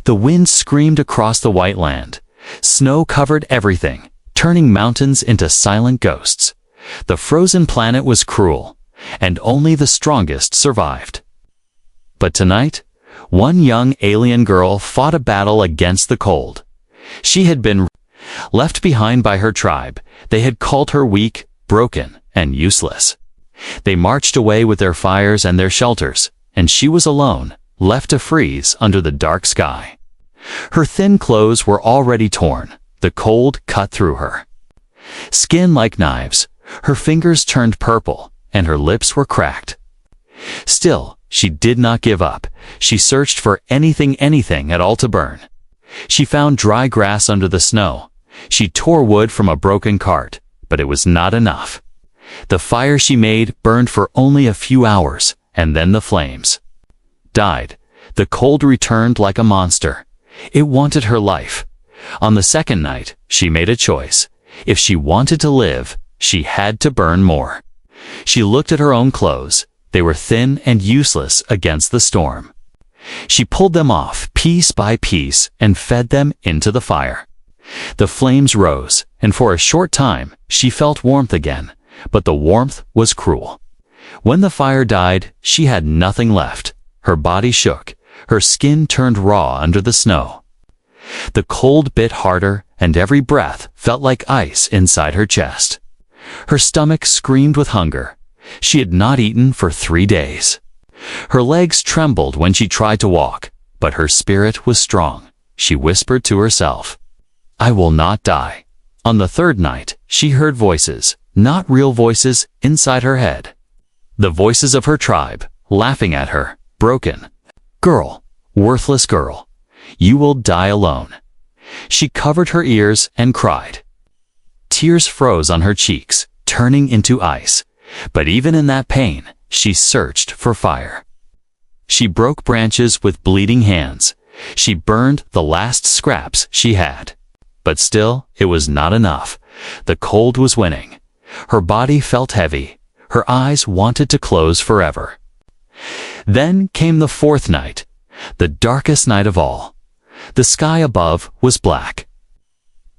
The wind screamed across the white land. Snow covered everything, turning mountains into silent ghosts. The frozen planet was cruel, and only the strongest survived. But tonight, one young alien girl fought a battle against the cold. She had been left behind by her tribe. They had called her weak, broken, and useless. They marched away with their fires and their shelters, and she was alone, left to freeze under the dark sky. Her thin clothes were already torn. The cold cut through her. Skin like knives, her fingers turned purple, and her lips were cracked. Still, she did not give up. She searched for anything at all to burn. She found dry grass under the snow. She tore wood from a broken cart, but it was not enough. The fire she made burned for only a few hours, and then the flames died. The cold returned like a monster. It wanted her life. On the second night, she made a choice. If she wanted to live, she had to burn more. She looked at her own clothes. They were thin and useless against the storm. She pulled them off piece by piece and fed them into the fire. The flames rose, and for a short time she felt warmth again, but the warmth was cruel. When the fire died, she had nothing left. Her body shook. Her skin turned raw under the snow. The cold bit harder, and every breath felt like ice inside her chest. Her stomach screamed with hunger. She had not eaten for 3 days. Her legs trembled when she tried to walk, but her spirit was strong. She whispered to herself, "I will not die." On the third night, she heard voices, not real voices, inside her head. The voices of her tribe, laughing at her, broken. "Girl, worthless girl, you will die alone." She covered her ears and cried. Tears froze on her cheeks, turning into ice. But even in that pain, she searched for fire. She broke branches with bleeding hands. She burned the last scraps she had. But still, it was not enough. The cold was winning. Her body felt heavy. Her eyes wanted to close forever. Then came the fourth night, the darkest night of all. The sky above was black.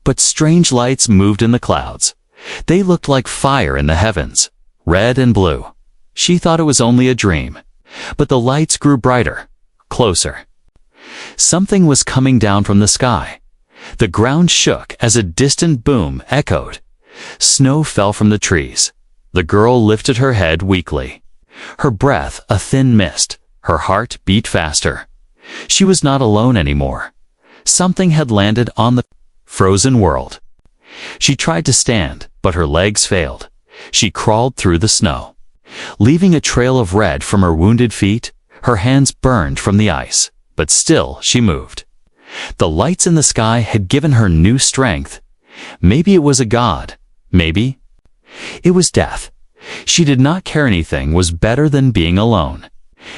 But strange lights moved in the clouds. They looked like fire in the heavens, red and blue. She thought it was only a dream, but the lights grew brighter, closer. Something was coming down from the sky. The ground shook as a distant boom echoed. Snow fell from the trees. The girl lifted her head weakly. Her breath a thin mist. Her heart beat faster. She was not alone anymore. Something had landed on the frozen world. She tried to stand, but her legs failed. She crawled through the snow, leaving a trail of red from her wounded feet. Her hands burned from the ice, but still she moved. The lights in the sky had given her new strength. Maybe it was a god. Maybe it was death. She did not care. Anything was better than being alone.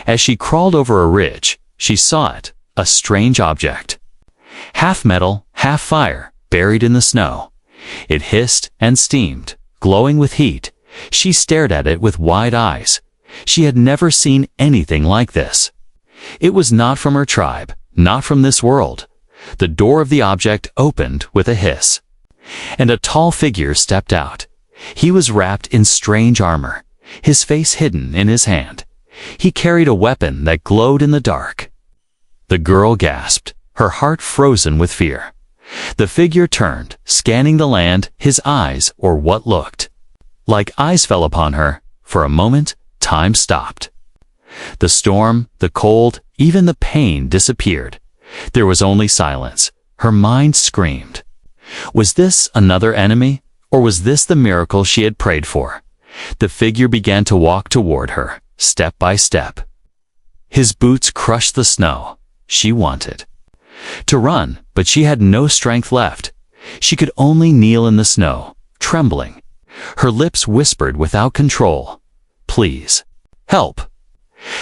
As she crawled over a ridge, she saw it, a strange object. Half metal, half fire, buried in the snow. It hissed and steamed, glowing with heat. She stared at it with wide eyes. She had never seen anything like this. It was not from her tribe, not from this world. The door of the object opened with a hiss, and a tall figure stepped out. He was wrapped in strange armor, his face hidden in his hand. He carried a weapon that glowed in the dark. The girl gasped, her heart frozen with fear. The figure turned, scanning the land. His eyes, or what looked like eyes, fell upon her. For a moment, time stopped. The storm, the cold, even the pain disappeared. There was only silence. Her mind screamed. Was this another enemy, or was this the miracle she had prayed for? The figure began to walk toward her, step by step. His boots crushed the snow. She wanted to run, but she had no strength left. She could only kneel in the snow, trembling. Her lips whispered without control, "Please, help."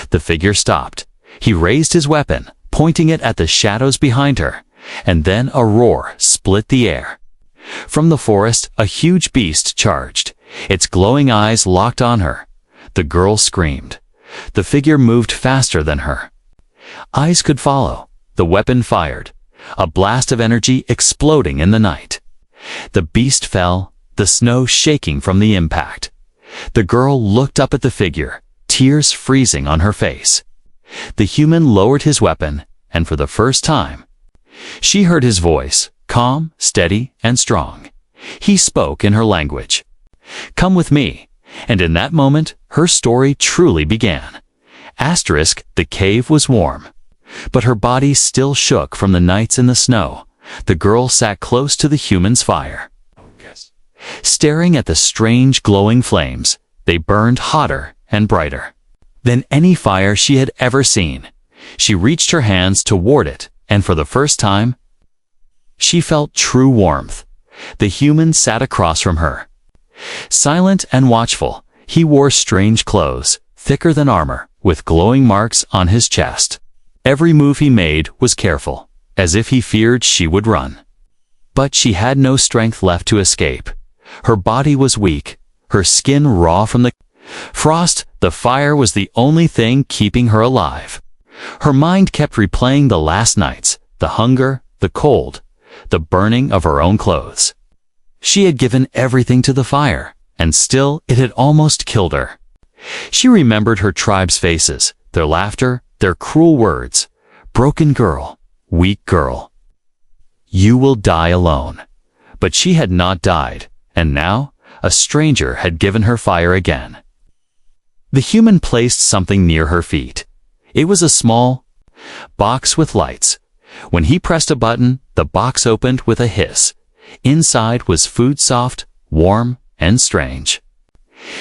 The figure stopped. He raised his weapon, pointing it at the shadows behind her, and then a roar split the air. From the forest, a huge beast charged. Its glowing eyes locked on her. The girl screamed. The figure moved faster than her. Eyes could follow. the weapon fired, a blast of energy exploding in the night. The beast fell, the snow shaking from the impact. The girl looked up at the figure, tears freezing on her face. The human lowered his weapon, and for the first time, she heard his voice, calm, steady, and strong. He spoke in her language. "Come with me." And in that moment, her story truly began. The cave was warm, but her body still shook from the nights in the snow. The girl sat close to the human's fire. Staring at the strange glowing flames, they burned hotter and brighter than any fire she had ever seen. She reached her hands toward it, and for the first time, she felt true warmth. The human sat across from her. Silent and watchful, he wore strange clothes, thicker than armor, with glowing marks on his chest. Every move he made was careful, as if he feared she would run. But she had no strength left to escape. Her body was weak, her skin raw from the frost. The fire was the only thing keeping her alive. Her mind kept replaying the last nights, the hunger, the cold, the burning of her own clothes. She had given everything to the fire, and still it had almost killed her. She remembered her tribe's faces, their laughter, their cruel words. "Broken girl, weak girl. You will die alone." But she had not died, and now a stranger had given her fire again. The human placed something near her feet. It was a small box with lights. When he pressed a button, the box opened with a hiss. Inside was food, soft, warm, and strange.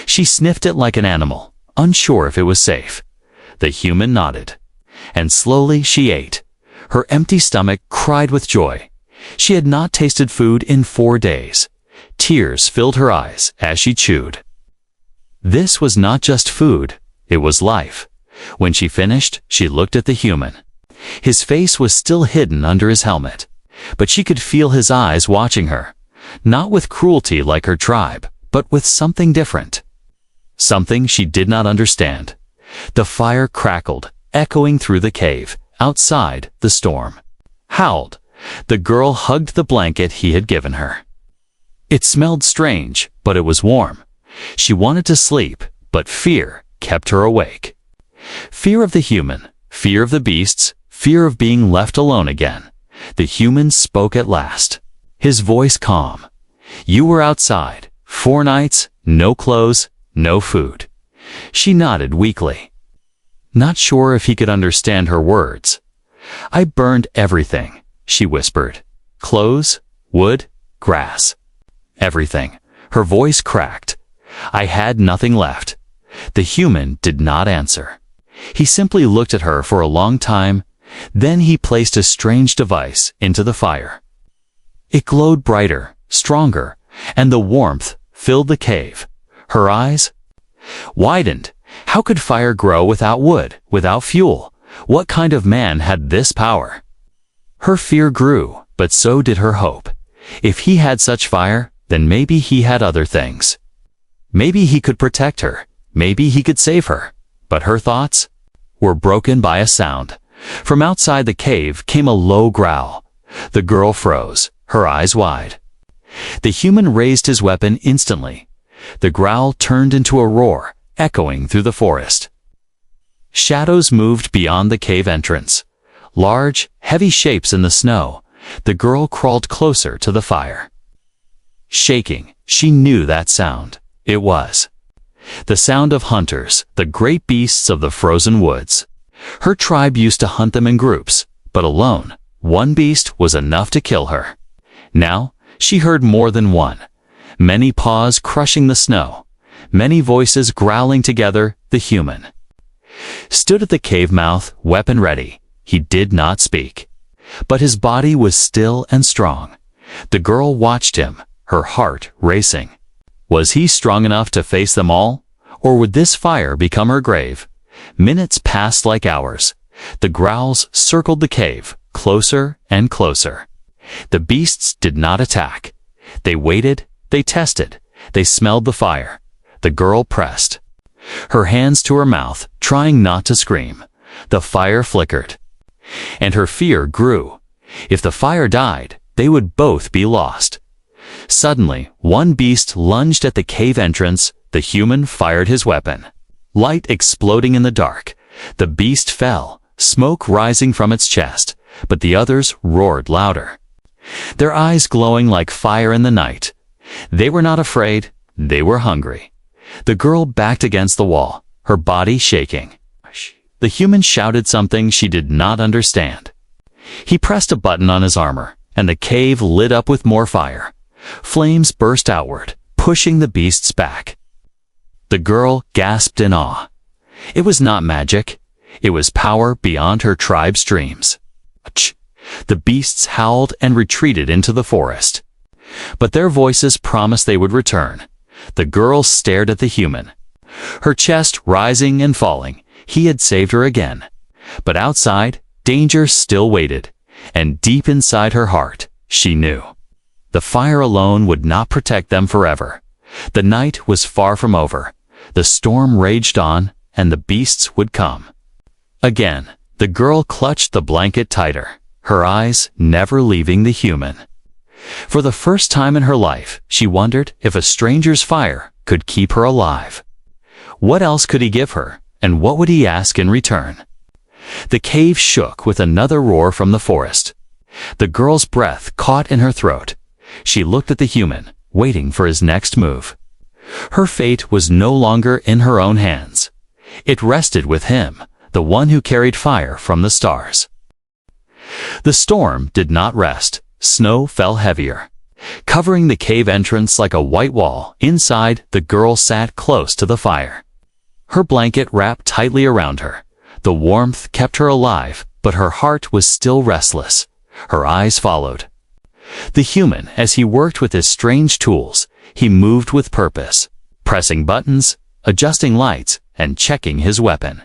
She sniffed it like an animal, unsure if it was safe. The human nodded, and slowly she ate. Her empty stomach cried with joy. She had not tasted food in 4 days. Tears filled her eyes as she chewed. This was not just food, it was life. When she finished, she looked at the human. His face was still hidden under his helmet, but she could feel his eyes watching her, not with cruelty like her tribe, but with something different. Something she did not understand. The fire crackled, echoing through the cave. Outside, the storm howled. The girl hugged the blanket he had given her. It smelled strange, but it was warm. She wanted to sleep, but fear kept her awake. Fear of the human, fear of the beasts, fear of being left alone again. The human spoke at last, his voice calm. "You were outside, 4 nights, no clothes, no food." She nodded weakly, not sure if he could understand her words. "I burned everything," she whispered. "Clothes, wood, grass. Everything." Her voice cracked. "I had nothing left." The human did not answer. He simply looked at her for a long time. Then he placed a strange device into the fire. It glowed brighter, stronger, and the warmth filled the cave. Her eyes widened. How could fire grow without wood, without fuel? What kind of man had this power? Her fear grew, but so did her hope. If he had such fire, then maybe he had other things. Maybe he could protect her. Maybe he could save her. But her thoughts were broken by a sound. From outside the cave came a low growl. The girl froze, her eyes wide. The human raised his weapon instantly. The growl turned into a roar, echoing through the forest. Shadows moved beyond the cave entrance. Large, heavy shapes in the snow. The girl crawled closer to the fire. Shaking, she knew that sound. It was the sound of hunters, the great beasts of the frozen woods. Her tribe used to hunt them in groups, but alone, one beast was enough to kill her. Now, she heard more than one. Many paws crushing the snow. Many voices growling together. The human stood at the cave mouth, weapon ready. He did not speak, but his body was still and strong. The girl watched him, her heart racing. Was he strong enough to face them all? Or would this fire become her grave? Minutes passed like hours. The growls circled the cave, closer and closer. The beasts did not attack. They waited, they tested, they smelled the fire. The girl pressed her hands to her mouth, trying not to scream. The fire flickered. And her fear grew. If the fire died, they would both be lost. Suddenly, one beast lunged at the cave entrance. The human fired his weapon. Light exploding in the dark. The beast fell, smoke rising from its chest, but the others roared louder. Their eyes glowing like fire in the night. They were not afraid, they were hungry. The girl backed against the wall, her body shaking. The human shouted something she did not understand. He pressed a button on his armor, and the cave lit up with more fire. Flames burst outward, pushing the beasts back. The girl gasped in awe. It was not magic. It was power beyond her tribe's dreams. The beasts howled and retreated into the forest. But their voices promised they would return. The girl stared at the human. Her chest rising and falling. He had saved her again. But outside, danger still waited. And deep inside her heart, she knew. The fire alone would not protect them forever. The night was far from over. The storm raged on, and the beasts would come. Again, the girl clutched the blanket tighter, her eyes never leaving the human. For the first time in her life, she wondered if a stranger's fire could keep her alive. What else could he give her, and what would he ask in return? The cave shook with another roar from the forest. The girl's breath caught in her throat. She looked at the human, waiting for his next move. Her fate was no longer in her own hands. It rested with him, the one who carried fire from the stars. The storm did not rest. Snow fell heavier, covering the cave entrance like a white wall. Inside, the girl sat close to the fire. Her blanket wrapped tightly around her. The warmth kept her alive, but her heart was still restless. Her eyes followed the human as he worked with his strange tools. He moved with purpose, pressing buttons, adjusting lights, and checking his weapon.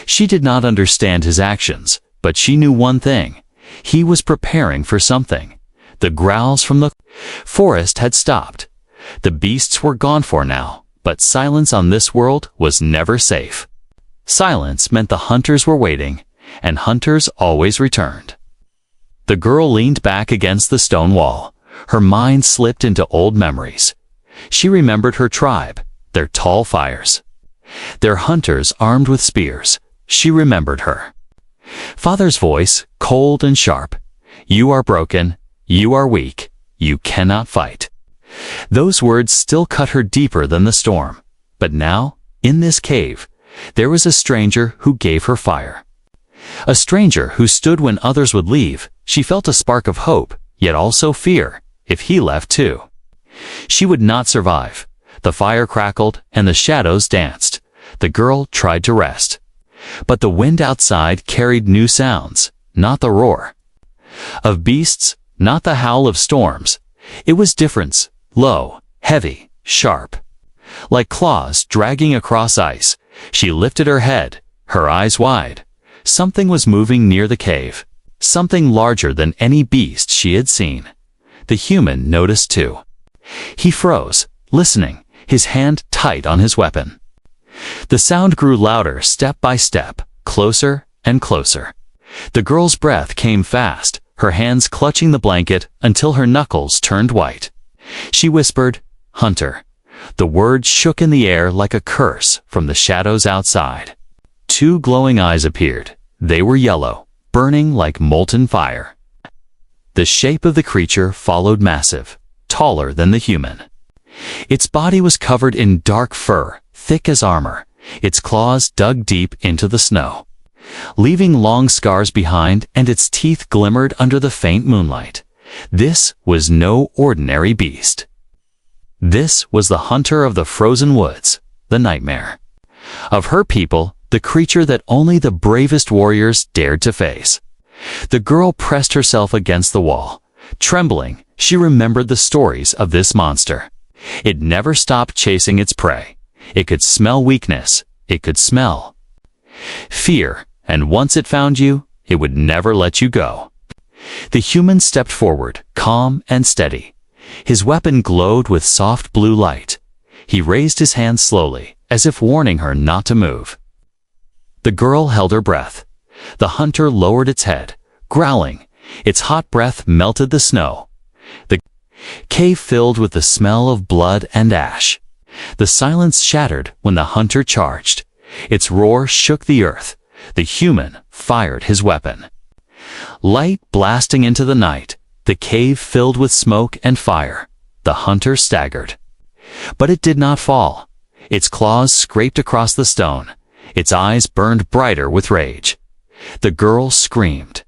She did not understand his actions, but she knew one thing. He was preparing for something. The growls from the forest had stopped. The beasts were gone for now, but silence on this world was never safe. Silence meant the hunters were waiting, and hunters always returned. The girl leaned back against the stone wall. Her mind slipped into old memories. She remembered her tribe, their tall fires, their hunters armed with spears. She remembered her father's voice, cold and sharp. You are broken. You are weak. You cannot fight. Those words still cut her deeper than the storm. But now, in this cave, there was a stranger who gave her fire. A stranger who stood when others would leave. She felt a spark of hope, yet also fear. If he left too, she would not survive. The fire crackled and the shadows danced. The girl tried to rest. But the wind outside carried new sounds, not the roar of beasts, not the howl of storms. It was different, low, heavy, sharp. Like claws dragging across ice, she lifted her head, her eyes wide. Something was moving near the cave, something larger than any beast she had seen. The human noticed too. He froze, listening, his hand tight on his weapon. The sound grew louder step by step, closer and closer. The girl's breath came fast, her hands clutching the blanket until her knuckles turned white. She whispered, "Hunter." The word shook in the air like a curse from the shadows outside. Two glowing eyes appeared. They were yellow, burning like molten fire. The shape of the creature followed, massive, taller than the human. Its body was covered in dark fur, thick as armor. Its claws dug deep into the snow, leaving long scars behind, and its teeth glimmered under the faint moonlight. This was no ordinary beast. This was the hunter of the frozen woods, the nightmare of her people, the creature that only the bravest warriors dared to face. The girl pressed herself against the wall. Trembling, she remembered the stories of this monster. It never stopped chasing its prey. It could smell weakness. It could smell fear, and once it found you, it would never let you go. The human stepped forward, calm and steady. His weapon glowed with soft blue light. He raised his hand slowly, as if warning her not to move. The girl held her breath. The hunter lowered its head, growling. Its hot breath melted the snow. The cave filled with the smell of blood and ash. The silence shattered when the hunter charged. Its roar shook the earth. The human fired his weapon. Light blasting into the night, the cave filled with smoke and fire. The hunter staggered. But it did not fall. Its claws scraped across the stone. Its eyes burned brighter with rage. The girl screamed.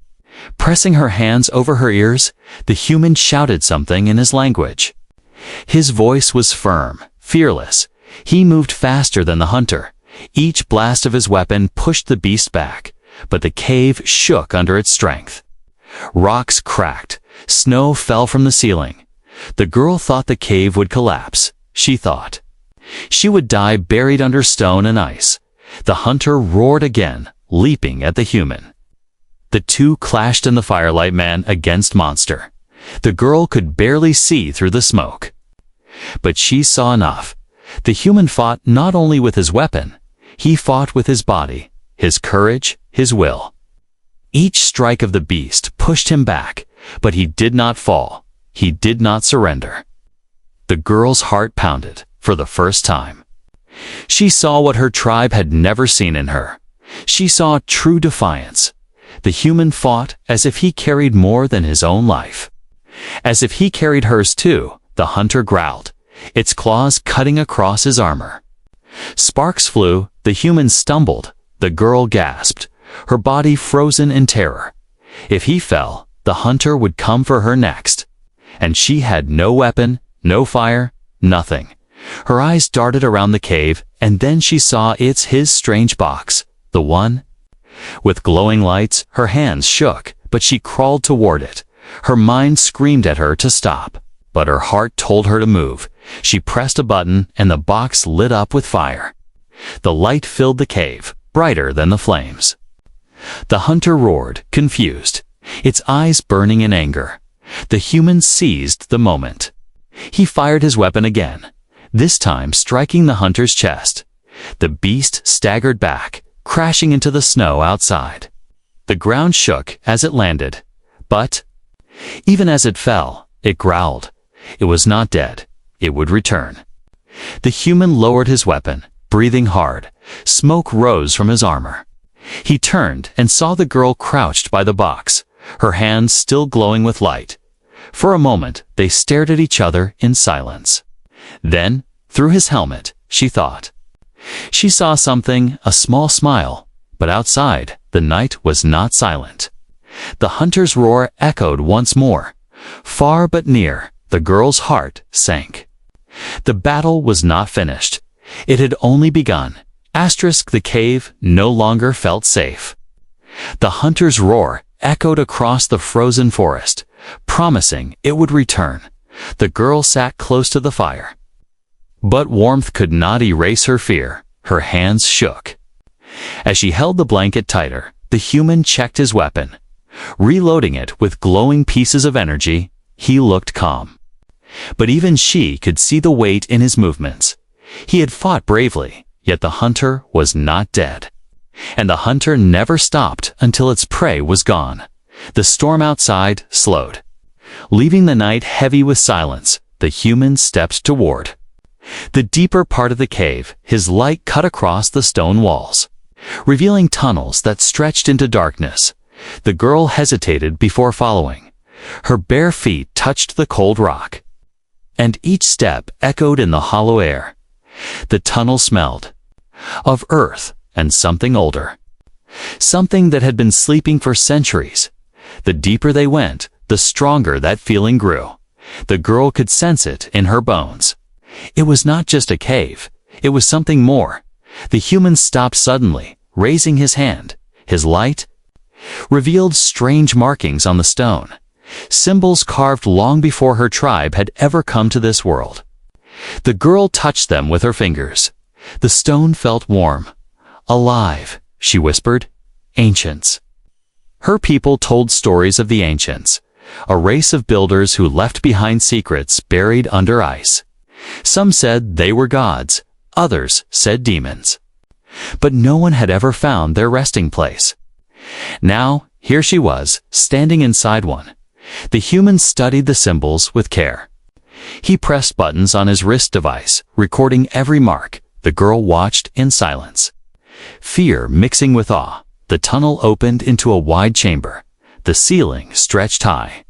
Pressing her hands over her ears, the human shouted something in his language. His voice was firm, fearless. He moved faster than the hunter. Each blast of his weapon pushed the beast back, but the cave shook under its strength. Rocks cracked. Snow fell from the ceiling. The girl thought the cave would collapse. She thought she would die buried under stone and ice. The hunter roared again, leaping at the human. The two clashed in the firelight, man against monster. The girl could barely see through the smoke. But she saw enough. The human fought not only with his weapon, he fought with his body, his courage, his will. Each strike of the beast pushed him back, but he did not fall. He did not surrender. The girl's heart pounded for the first time. She saw what her tribe had never seen in her. She saw true defiance. The human fought as if he carried more than his own life. As if he carried hers too, the hunter growled, its claws cutting across his armor. Sparks flew, the human stumbled, the girl gasped, her body frozen in terror. If he fell, the hunter would come for her next. And she had no weapon, no fire, nothing. Her eyes darted around the cave, and then she saw his strange box, the one. With glowing lights, her hands shook, but she crawled toward it. Her mind screamed at her to stop, but her heart told her to move. She pressed a button, and the box lit up with fire. The light filled the cave, brighter than the flames. The hunter roared, confused, its eyes burning in anger. The human seized the moment. He fired his weapon again, this time striking the hunter's chest. The beast staggered back, crashing into the snow outside. The ground shook as it landed, but even as it fell, it growled. It was not dead. It would return. The human lowered his weapon, breathing hard. Smoke rose from his armor. He turned and saw the girl crouched by the box, her hands still glowing with light. For a moment, they stared at each other in silence. Then, through his helmet, she thought. She saw something, a small smile, but outside, the night was not silent. The hunter's roar echoed once more. Far but near, the girl's heart sank. The battle was not finished. It had only begun. The cave no longer felt safe. The hunter's roar echoed across the frozen forest, promising it would return. The girl sat close to the fire. But warmth could not erase her fear. Her hands shook. As she held the blanket tighter, the human checked his weapon. Reloading it with glowing pieces of energy, he looked calm. But even she could see the weight in his movements. He had fought bravely, yet the hunter was not dead. And the hunter never stopped until its prey was gone. The storm outside slowed. Leaving the night heavy with silence, the human stepped toward the deeper part of the cave. His light cut across the stone walls, revealing tunnels that stretched into darkness. The girl hesitated before following. Her bare feet touched the cold rock, and each step echoed in the hollow air. The tunnel smelled of earth and something older, something that had been sleeping for centuries. The deeper they went, the stronger that feeling grew. The girl could sense it in her bones. It was not just a cave. It was something more. The human stopped suddenly, raising his hand. His light revealed strange markings on the stone, symbols carved long before her tribe had ever come to this world. The girl touched them with her fingers. The stone felt warm. Alive, she whispered. Ancients. Her people told stories of the ancients, a race of builders who left behind secrets buried under ice. Some said they were gods, others said demons. But no one had ever found their resting place. Now, here she was, standing inside one. The human studied the symbols with care. He pressed buttons on his wrist device, recording every mark. The girl watched in silence. Fear mixing with awe, the tunnel opened into a wide chamber. The ceiling stretched high.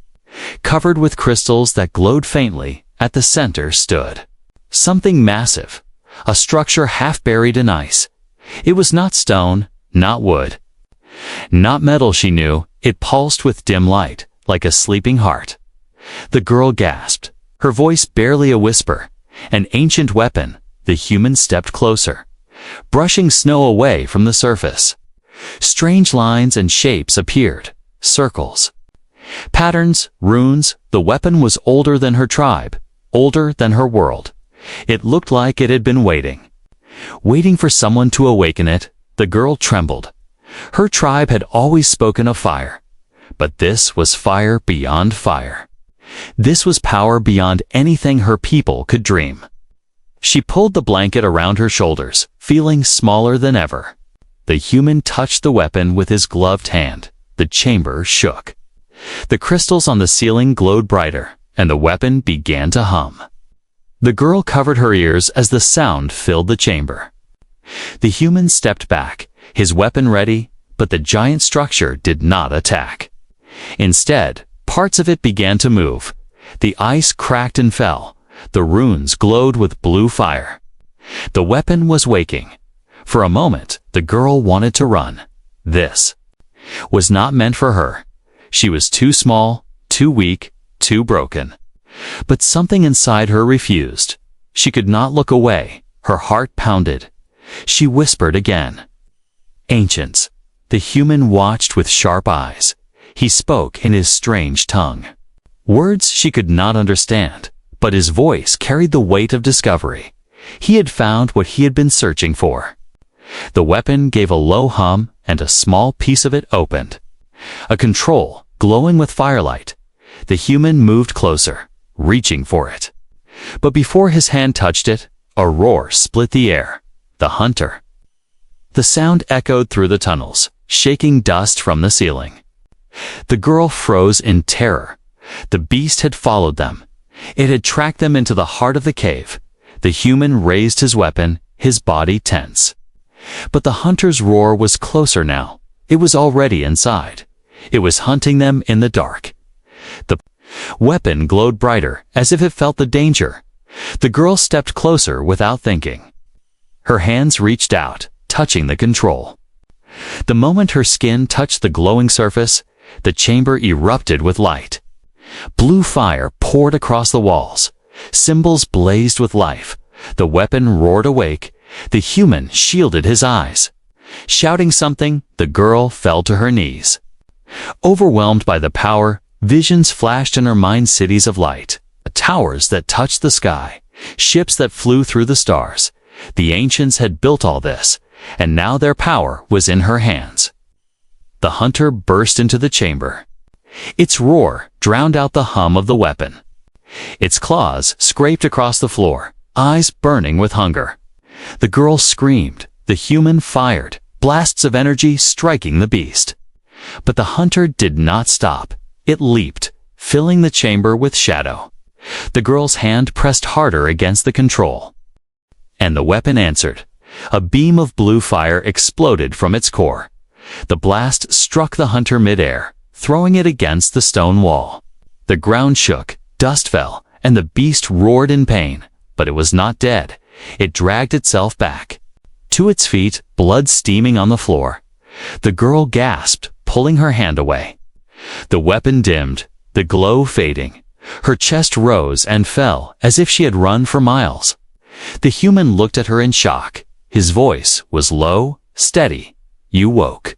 Covered with crystals that glowed faintly, at the center stood something massive, a structure half buried in ice. It was not stone, not wood, not metal, she knew. It pulsed with dim light, like a sleeping heart. The girl gasped, her voice barely a whisper. An ancient weapon. The human stepped closer, brushing snow away from the surface. Strange lines and shapes appeared, circles, patterns, runes. The weapon was older than her tribe, older than her world. It looked like it had been waiting for someone to awaken it. The girl trembled. Her tribe had always spoken of fire, but this was fire beyond fire. This was power beyond anything her people could dream. She pulled the blanket around her shoulders, feeling smaller than ever. The human touched the weapon with his gloved hand. The chamber shook. The crystals on the ceiling glowed brighter, and the weapon began to hum. The girl covered her ears as the sound filled the chamber. The human stepped back, his weapon ready, but the giant structure did not attack. Instead, parts of it began to move. The ice cracked and fell. The runes glowed with blue fire. The weapon was waking. For a moment, the girl wanted to run. This was not meant for her. She was too small, too weak, too broken. But something inside her refused. She could not look away. Her heart pounded. She whispered again. Ancients. The human watched with sharp eyes. He spoke in his strange tongue. Words she could not understand, but his voice carried the weight of discovery. He had found what he had been searching for. The weapon gave a low hum, and a small piece of it opened. A control, glowing with firelight. The human moved closer, reaching for it. But before his hand touched it, a roar split the air. The hunter. The sound echoed through the tunnels, shaking dust from the ceiling. The girl froze in terror. The beast had followed them. It had tracked them into the heart of the cave. The human raised his weapon, his body tense. But the hunter's roar was closer now. It was already inside. It was hunting them in the dark. The weapon glowed brighter, as if it felt the danger. The girl stepped closer without thinking. Her hands reached out, touching the control. The moment her skin touched the glowing surface, the chamber erupted with light. Blue fire poured across the walls. Symbols blazed with life. The weapon roared awake. The human shielded his eyes. Shouting something, the girl fell to her knees. Overwhelmed by the power, visions flashed in her mind, cities of light, towers that touched the sky, ships that flew through the stars. The ancients had built all this, and now their power was in her hands. The hunter burst into the chamber. Its roar drowned out the hum of the weapon. Its claws scraped across the floor, eyes burning with hunger. The girl screamed. The human fired, blasts of energy striking the beast. But the hunter did not stop. It leaped, filling the chamber with shadow. The girl's hand pressed harder against the control. And the weapon answered. A beam of blue fire exploded from its core. The blast struck the hunter midair, throwing it against the stone wall. The ground shook, dust fell, and the beast roared in pain. But it was not dead. It dragged itself back. To its feet, blood steaming on the floor. The girl gasped, pulling her hand away. The weapon dimmed, the glow fading. Her chest rose and fell as if she had run for miles. The human looked at her in shock. His voice was low, steady. You woke.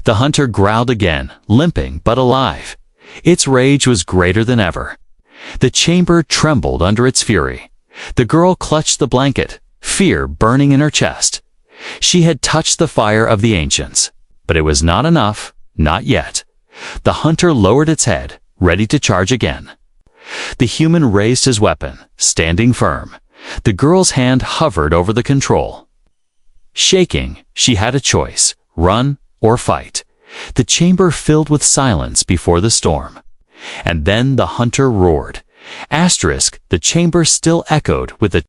The hunter growled again, limping but alive. Its rage was greater than ever. The chamber trembled under its fury. The girl clutched the blanket, fear burning in her chest. She had touched the fire of the ancients, but it was not enough, not yet. The hunter lowered its head, ready to charge again. The human raised his weapon, standing firm. The girl's hand hovered over the control. Shaking, she had a choice, run or fight. The chamber filled with silence before the storm. And then the hunter roared. The chamber still echoed with the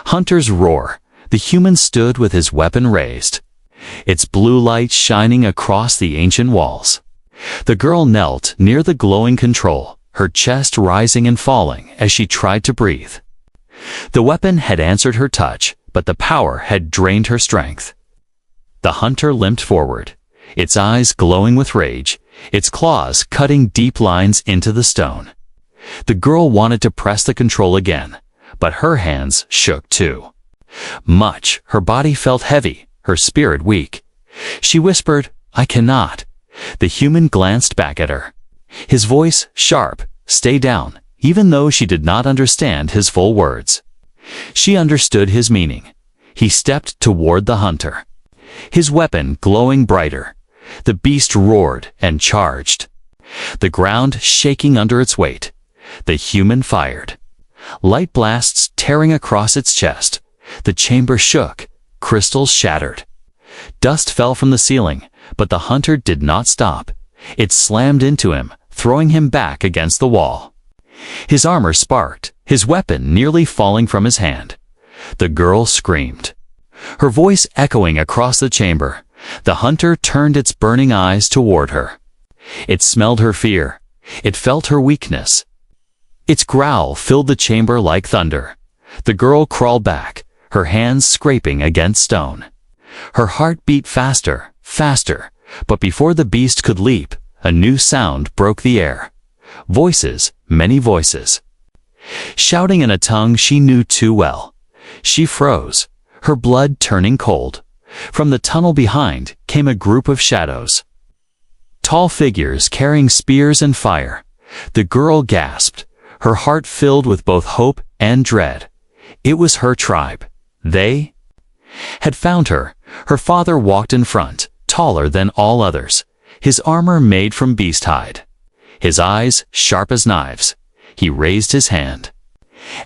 hunter's roar. The human stood with his weapon raised, its blue light shining across the ancient walls. The girl knelt near the glowing control, her chest rising and falling as she tried to breathe. The weapon had answered her touch, but the power had drained her strength. The hunter limped forward, its eyes glowing with rage, its claws cutting deep lines into the stone. The girl wanted to press the control again, but her hands shook too. Her body felt heavy, her spirit weak. She whispered, "I cannot." The human glanced back at her. His voice sharp, "Stay down," even though she did not understand his full words. She understood his meaning. He stepped toward the hunter, his weapon glowing brighter. The beast roared and charged, the ground shaking under its weight. The human fired, light blasts tearing across its chest. The chamber shook, crystals shattered. Dust fell from the ceiling, but the hunter did not stop. It slammed into him, throwing him back against the wall. His armor sparked, his weapon nearly falling from his hand. The girl screamed, her voice echoing across the chamber. The hunter turned its burning eyes toward her. It smelled her fear. It felt her weakness. Its growl filled the chamber like thunder. The girl crawled back, her hands scraping against stone. Her heart beat faster, faster, but before the beast could leap, a new sound broke the air. Voices, many voices, shouting in a tongue she knew too well. She froze, her blood turning cold. From the tunnel behind came a group of shadows, tall figures carrying spears and fire. The girl gasped, her heart filled with both hope and dread. It was her tribe. They had found her. Her father walked in front, taller than all others, his armor made from beast hide, his eyes sharp as knives. He raised his hand,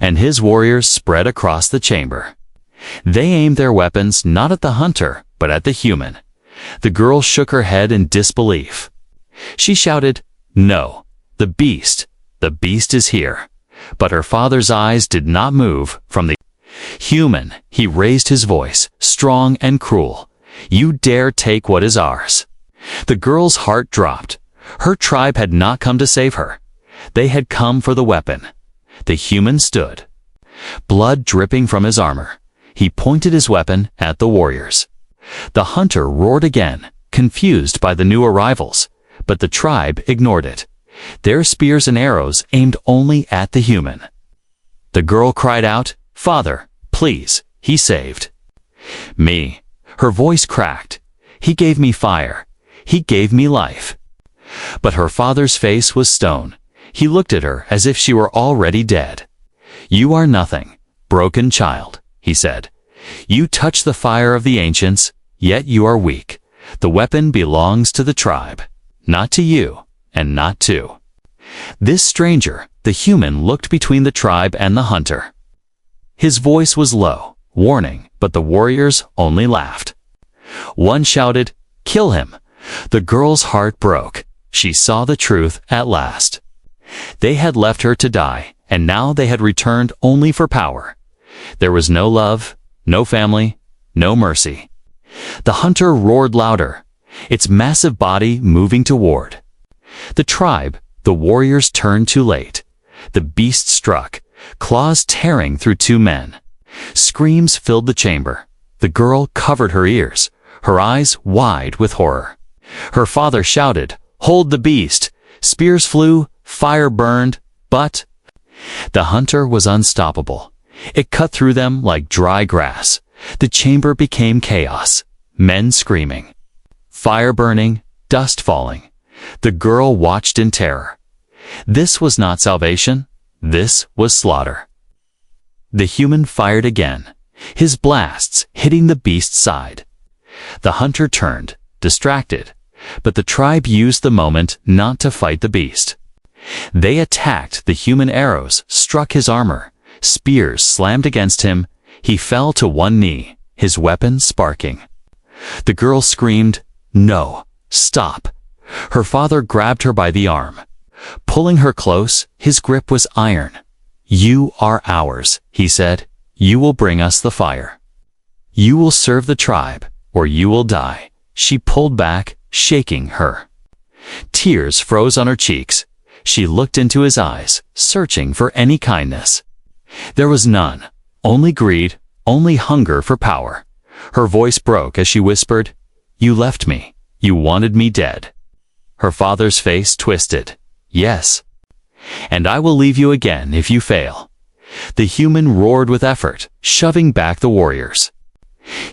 and his warriors spread across the chamber. They aimed their weapons not at the hunter, but at the human. The girl shook her head in disbelief. She shouted, "No, the beast is here." But her father's eyes did not move from the human. He raised his voice, strong and cruel. "You dare take what is ours." The girl's heart dropped. Her tribe had not come to save her. They had come for the weapon. The human stood, blood dripping from his armor. He pointed his weapon at the warriors. The hunter roared again, confused by the new arrivals, but the tribe ignored it. Their spears and arrows aimed only at the human. The girl cried out, "Father, please," he saved me. Her voice cracked. "He gave me fire. He gave me life." But her father's face was stone. He looked at her as if she were already dead. "You are nothing, broken child," he said. "You touch the fire of the ancients, yet you are weak. The weapon belongs to the tribe, not to you, and not to." This stranger, the human, looked between the tribe and the hunter. His voice was low, warning, but the warriors only laughed. One shouted, "Kill him." The girl's heart broke. She saw the truth at last. They had left her to die, and now they had returned only for power. There was no love, no family, no mercy. The hunter roared louder, its massive body moving toward the tribe. The warriors turned too late. The beast struck, claws tearing through two men. Screams filled the chamber. The girl covered her ears, her eyes wide with horror. Her father shouted, "Hold the beast!" Spears flew, fire burned, but the hunter was unstoppable. It cut through them like dry grass. The chamber became chaos, men screaming, fire burning, dust falling. The girl watched in terror. This was not salvation. This was slaughter. The human fired again, his blasts hitting the beast's side. The hunter turned, distracted, but the tribe used the moment not to fight the beast. They attacked. The human arrows struck his armor. Spears slammed against him. He fell to one knee, his weapon sparking. The girl screamed, "No, stop." Her father grabbed her by the arm. Pulling her close, his grip was iron. "You are ours," he said. "You will bring us the fire. You will serve the tribe, or you will die." She pulled back, shaking her. Tears froze on her cheeks. She looked into his eyes, searching for any kindness. There was none, only greed, only hunger for power. Her voice broke as she whispered, "You left me. You wanted me dead." Her father's face twisted. "Yes. And I will leave you again if you fail." The human roared with effort, shoving back the warriors.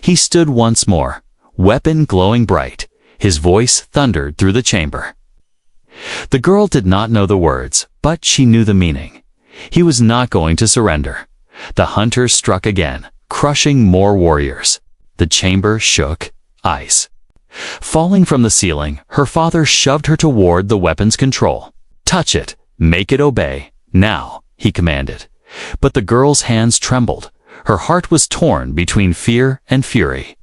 He stood once more, weapon glowing bright. His voice thundered through the chamber. The girl did not know the words, but she knew the meaning. He was not going to surrender. The hunter struck again, crushing more warriors. The chamber shook, ice. Falling from the ceiling, her father shoved her toward the weapon's control. "Touch it, make it obey, now," he commanded. But the girl's hands trembled. Her heart was torn between fear and fury.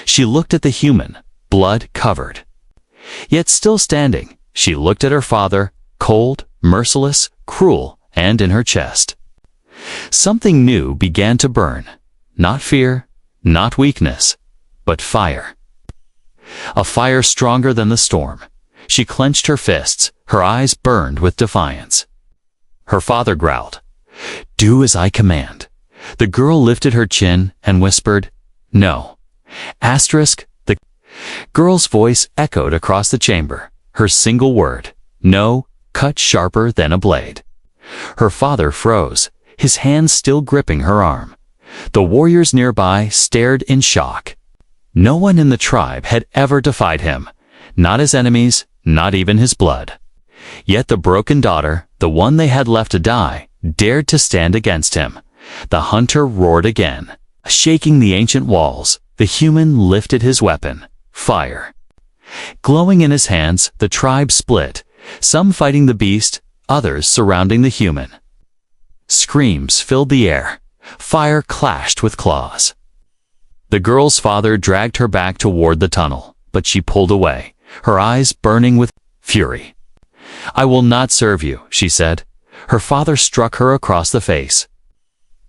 She looked at the human, blood covered. Yet still standing, she looked at her father, cold, merciless, cruel, and in her chest. Something new began to burn. Not fear, not weakness, but fire. A fire stronger than the storm. She clenched her fists, her eyes burned with defiance. Her father growled, "Do as I command." The girl lifted her chin and whispered, "No." The girl's voice echoed across the chamber. Her single word, "No," cut sharper than a blade. Her father froze, his hand still gripping her arm. The warriors nearby stared in shock. No one in the tribe had ever defied him, not his enemies, not even his blood. Yet the broken daughter, the one they had left to die, dared to stand against him. The hunter roared again. Shaking the ancient walls, the human lifted his weapon, fire. Glowing in his hands, the tribe split, some fighting the beast, others surrounding the human. Screams filled the air. Fire clashed with claws. The girl's father dragged her back toward the tunnel, but she pulled away, her eyes burning with fury. "I will not serve you," she said. Her father struck her across the face.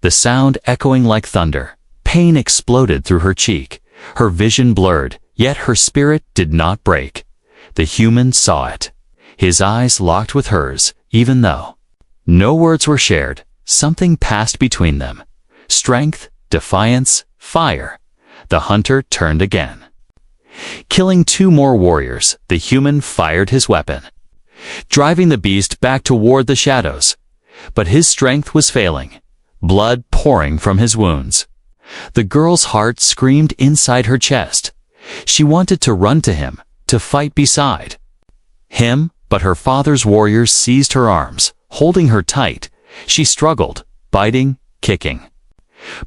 The sound echoing like thunder, pain exploded through her cheek. Her vision blurred, yet her spirit did not break. The human saw it. His eyes locked with hers, even though no words were shared. Something passed between them. Strength, defiance, fire. The hunter turned again. Killing two more warriors, the human fired his weapon, driving the beast back toward the shadows. But his strength was failing, blood pouring from his wounds. The girl's heart screamed inside her chest. She wanted to run to him, to fight beside him, but her father's warriors seized her arms, holding her tight. She struggled, biting, kicking.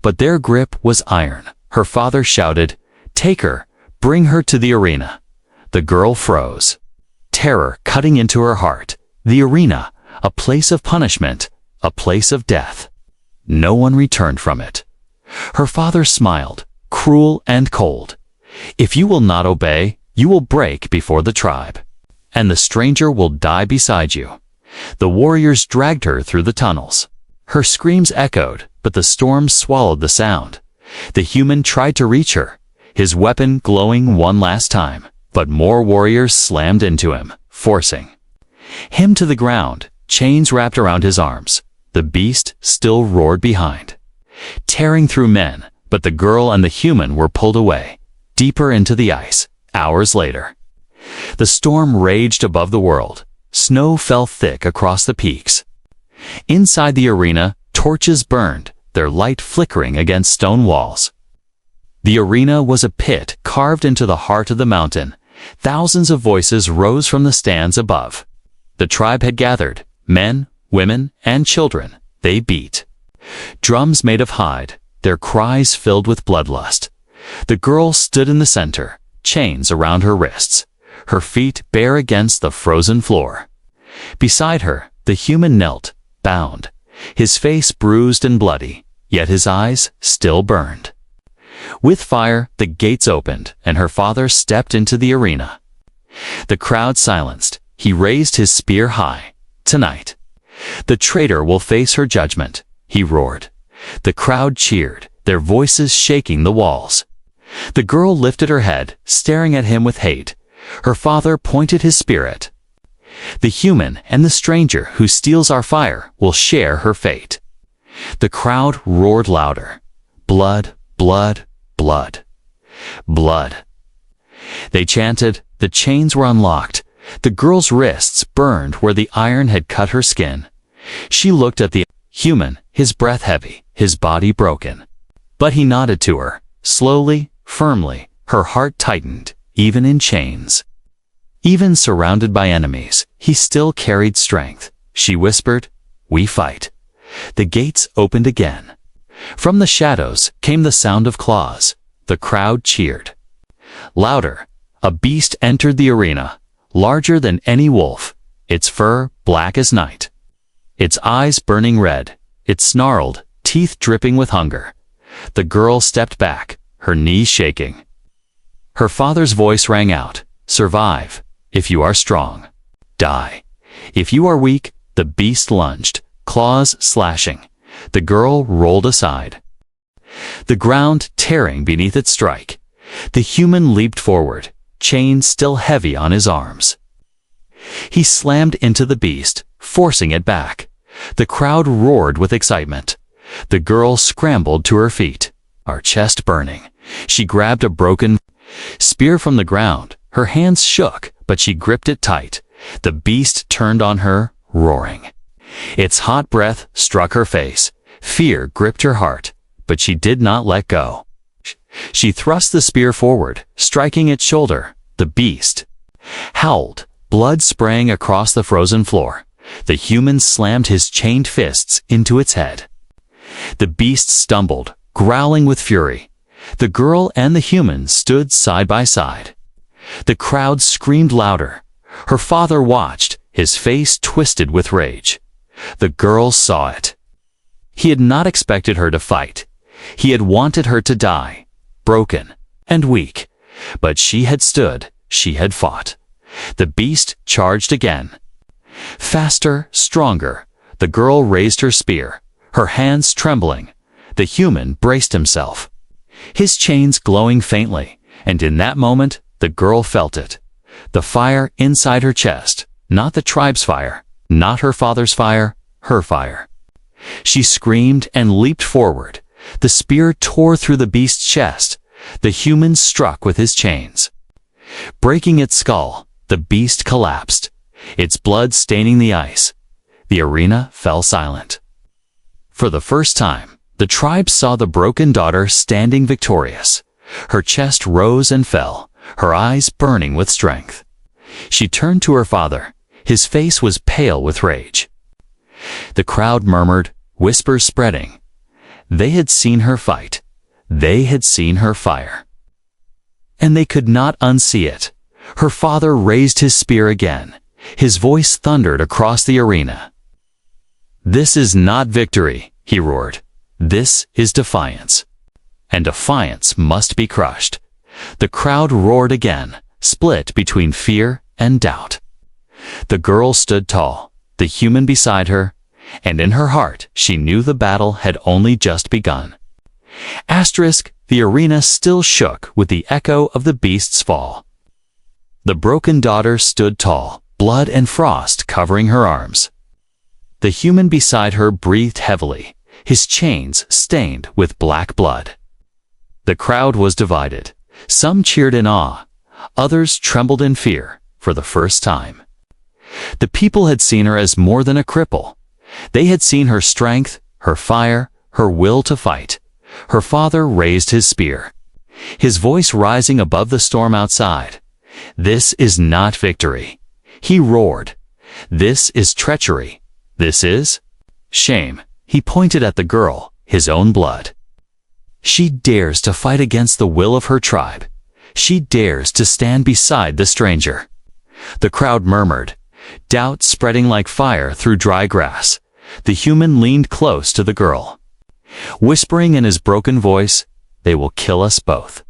But their grip was iron. Her father shouted, "Take her, bring her to the arena." The girl froze, terror cutting into her heart. The arena, a place of punishment, a place of death. No one returned from it. Her father smiled, cruel and cold. "If you will not obey, you will break before the tribe, and the stranger will die beside you." The warriors dragged her through the tunnels. Her screams echoed, but the storm swallowed the sound. The human tried to reach her, his weapon glowing one last time, but more warriors slammed into him, forcing him to the ground, chains wrapped around his arms. The beast still roared behind, tearing through men, but the girl and the human were pulled away, deeper into the ice. Hours later, the storm raged above the world. Snow fell thick across the peaks. Inside the arena, torches burned, their light flickering against stone walls. The arena was a pit carved into the heart of the mountain. Thousands of voices rose from the stands above. The tribe had gathered, men, women, and children. They beat drums made of hide, their cries filled with bloodlust. The girl stood in the center, chains around her wrists, her feet bare against the frozen floor. Beside her, the human knelt, bound, his face bruised and bloody, yet his eyes still burned. With fire, the gates opened, and her father stepped into the arena. The crowd silenced. He raised his spear high. Tonight, the traitor will face her judgment, he roared. The crowd cheered, their voices shaking the walls. The girl lifted her head, staring at him with hate. Her father pointed his spear at. The human and the stranger who steals our fire will share her fate. The crowd roared louder. Blood, blood, blood, blood. They chanted. The chains were unlocked. The girl's wrists burned where the iron had cut her skin. She looked at the human, his breath heavy, his body broken. But he nodded to her, slowly, firmly. Her heart tightened, even in chains. Even surrounded by enemies, he still carried strength. She whispered, "We fight." The gates opened again. From the shadows came the sound of claws. The crowd cheered. Louder, a beast entered the arena, larger than any wolf, its fur black as night, its eyes burning red. It snarled, teeth dripping with hunger. The girl stepped back, her knees shaking. Her father's voice rang out, "Survive, if you are strong. Die, if you are weak." The beast lunged, claws slashing. The girl rolled aside, the ground tearing beneath its strike. The human leaped forward, chains still heavy on his arms. He slammed into the beast, forcing it back. The crowd roared with excitement. The girl scrambled to her feet, her chest burning. She grabbed a broken spear from the ground. Her hands shook, but she gripped it tight. The beast turned on her, roaring. Its hot breath struck her face. Fear gripped her heart, but she did not let go. She thrust the spear forward, striking its shoulder. The beast howled, blood spraying across the frozen floor. The human slammed his chained fists into its head. The beast stumbled, growling with fury. The girl and the human stood side by side. The crowd screamed louder. Her father watched, his face twisted with rage. The girl saw it. He had not expected her to fight. He had wanted her to die, broken and weak. But she had stood, she had fought. The beast charged again. Faster, stronger. The girl raised her spear, her hands trembling. The human braced himself, his chains glowing faintly, and in that moment, the girl felt it. The fire inside her chest, not the tribe's fire, not her father's fire, her fire. She screamed and leaped forward. The spear tore through the beast's chest. The human struck with his chains. Breaking its skull, the beast collapsed, its blood staining the ice. The arena fell silent. For the first time, the tribe saw the broken daughter standing victorious. Her chest rose and fell, her eyes burning with strength. She turned to her father. His face was pale with rage. The crowd murmured, whispers spreading. They had seen her fight. They had seen her fire. And they could not unsee it. Her father raised his spear again. His voice thundered across the arena. "This is not victory," he roared. "This is defiance. And defiance must be crushed." The crowd roared again, split between fear and doubt. The girl stood tall, the human beside her, and in her heart she knew the battle had only just begun. The arena still shook with the echo of the beast's fall. The broken daughter stood tall, blood and frost covering her arms. The human beside her breathed heavily, his chains stained with black blood. The crowd was divided. Some cheered in awe, others trembled in fear for the first time. The people had seen her as more than a cripple. They had seen her strength, her fire, her will to fight. Her father raised his spear, his voice rising above the storm outside. "This is not victory," he roared. "This is treachery. This is shame." He pointed at the girl, his own blood. "She dares to fight against the will of her tribe. She dares to stand beside the stranger." The crowd murmured, doubt spreading like fire through dry grass. The human leaned close to the girl, whispering in his broken voice, They will kill us both.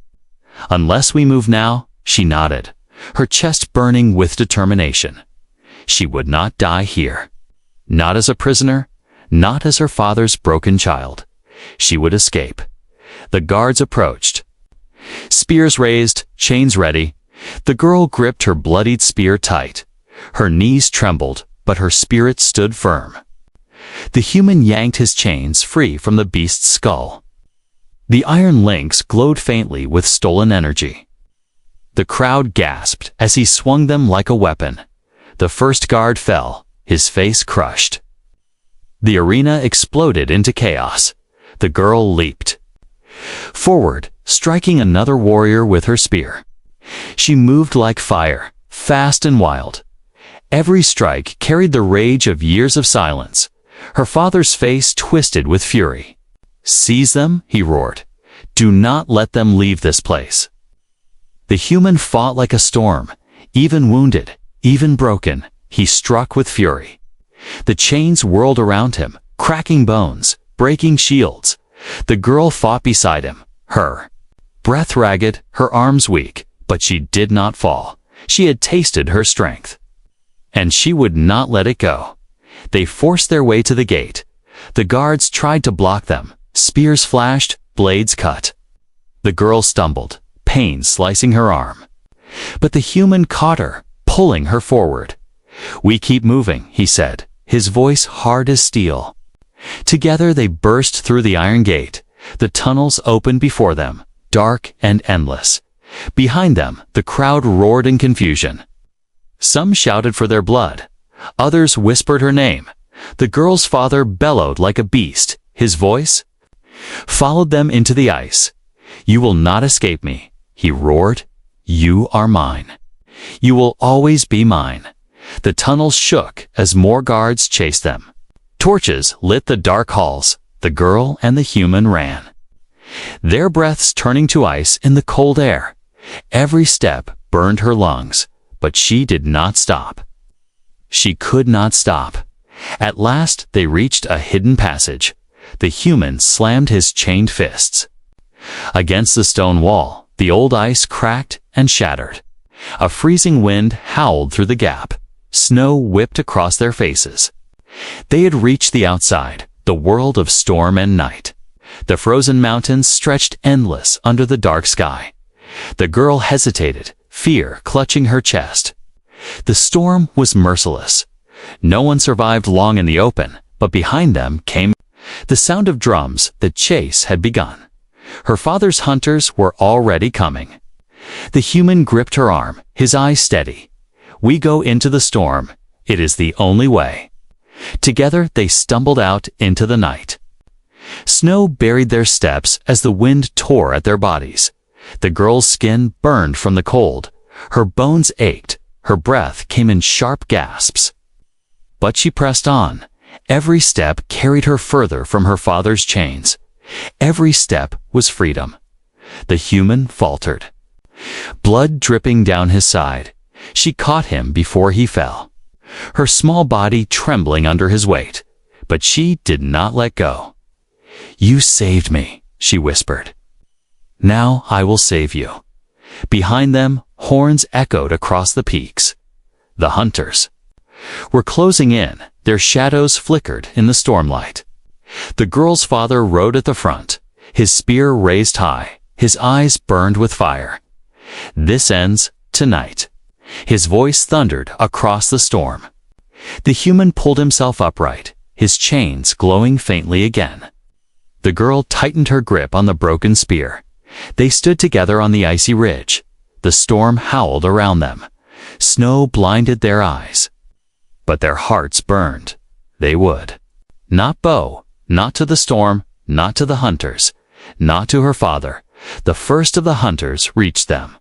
Unless we move now, she nodded, her chest burning with determination. She would not die here. Not as a prisoner, not as her father's broken child. She would escape. The guards approached. Spears raised, chains ready. The girl gripped her bloodied spear tight. Her knees trembled, but her spirit stood firm. The human yanked his chains free from the beast's skull. The iron links glowed faintly with stolen energy. The crowd gasped as he swung them like a weapon. The first guard fell, his face crushed. The arena exploded into chaos. The girl leaped forward, striking another warrior with her spear. She moved like fire, fast and wild. Every strike carried the rage of years of silence. Her father's face twisted with fury. "Seize them," he roared. "Do not let them leave this place." The human fought like a storm. Even wounded, even broken, he struck with fury. The chains whirled around him, cracking bones, breaking shields. The girl fought beside him, her breath ragged, her arms weak, but she did not fall. She had tasted her strength. And she would not let it go. They forced their way to the gate. The guards tried to block them. Spears flashed, blades cut. The girl stumbled, pain slicing her arm. But the human caught her, pulling her forward. "We keep moving," he said, his voice hard as steel. Together they burst through the iron gate. The tunnels opened before them, dark and endless. Behind them, the crowd roared in confusion. Some shouted for their blood. Others whispered her name. The girl's father bellowed like a beast. His voice followed them into the ice. "You will not escape me," he roared. "You are mine. You will always be mine." The tunnels shook as more guards chased them. Torches lit the dark halls. The girl and the human ran, their breaths turning to ice in the cold air. Every step burned her lungs, but she did not stop. She could not stop. At last they reached a hidden passage. The human slammed his chained fists against the stone wall. The old ice cracked and shattered. A freezing wind howled through the gap. Snow whipped across their faces. They had reached the outside, the world of storm and night. The frozen mountains stretched endless under the dark sky. The girl hesitated, fear clutching her chest. The storm was merciless. No one survived long in the open, but behind them came the sound of drums. The chase had begun. Her father's hunters were already coming. The human gripped her arm, his eyes steady. "We go into the storm. It is the only way." Together they stumbled out into the night. Snow buried their steps as the wind tore at their bodies. The girl's skin burned from the cold. Her bones ached. Her breath came in sharp gasps. But she pressed on. Every step carried her further from her father's chains. Every step was freedom. The human faltered, blood dripping down his side. She caught him before he fell, her small body trembling under his weight. But she did not let go. "You saved me," she whispered. "Now I will save you." Behind them, horns echoed across the peaks. The hunters were closing in. Their shadows flickered in the stormlight. The girl's father rode at the front, his spear raised high. His eyes burned with fire. "This ends tonight." His voice thundered across the storm. The human pulled himself upright, his chains glowing faintly again. The girl tightened her grip on the broken spear. They stood together on the icy ridge. The storm howled around them. Snow blinded their eyes. But their hearts burned. They would not bow, not to the storm, not to the hunters, not to her father. The first of the hunters reached them.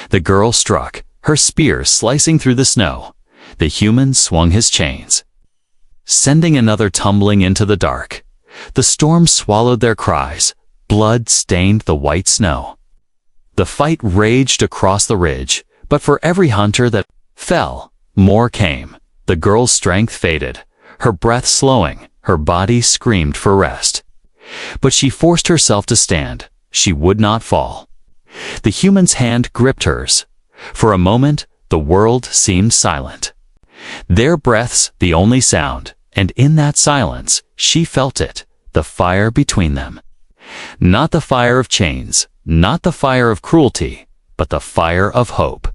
The girl struck, her spear slicing through the snow. The human swung his chains, sending another tumbling into the dark. The storm swallowed their cries. Blood stained the white snow. The fight raged across the ridge, but for every hunter that fell, more came. The girl's strength faded, her breath slowing, her body screamed for rest. But she forced herself to stand. she would not fall. The human's hand gripped hers. For a moment, the world seemed silent. Their breaths the only sound, and in that silence, she felt it, the fire between them. Not the fire of chains, not the fire of cruelty, but the fire of hope.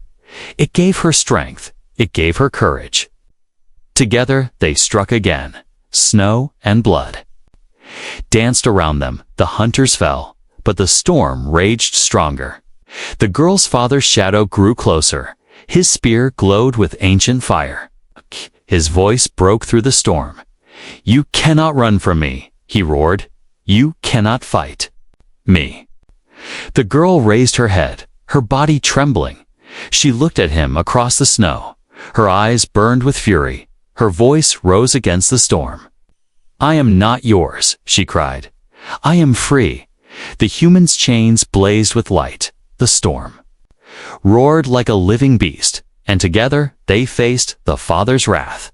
It gave her strength, it gave her courage. Together they struck again, snow and blood. Danced around them, the hunters fell, but the storm raged stronger. The girl's father's shadow grew closer. His spear glowed with ancient fire. His voice broke through the storm. "You cannot run from me," he roared. "You cannot fight me." The girl raised her head, her body trembling. She looked at him across the snow. Her eyes burned with fury. Her voice rose against the storm. "I am not yours," she cried. "I am free." The human's chains blazed with light. The storm roared like a living beast, and together they faced the Father's wrath.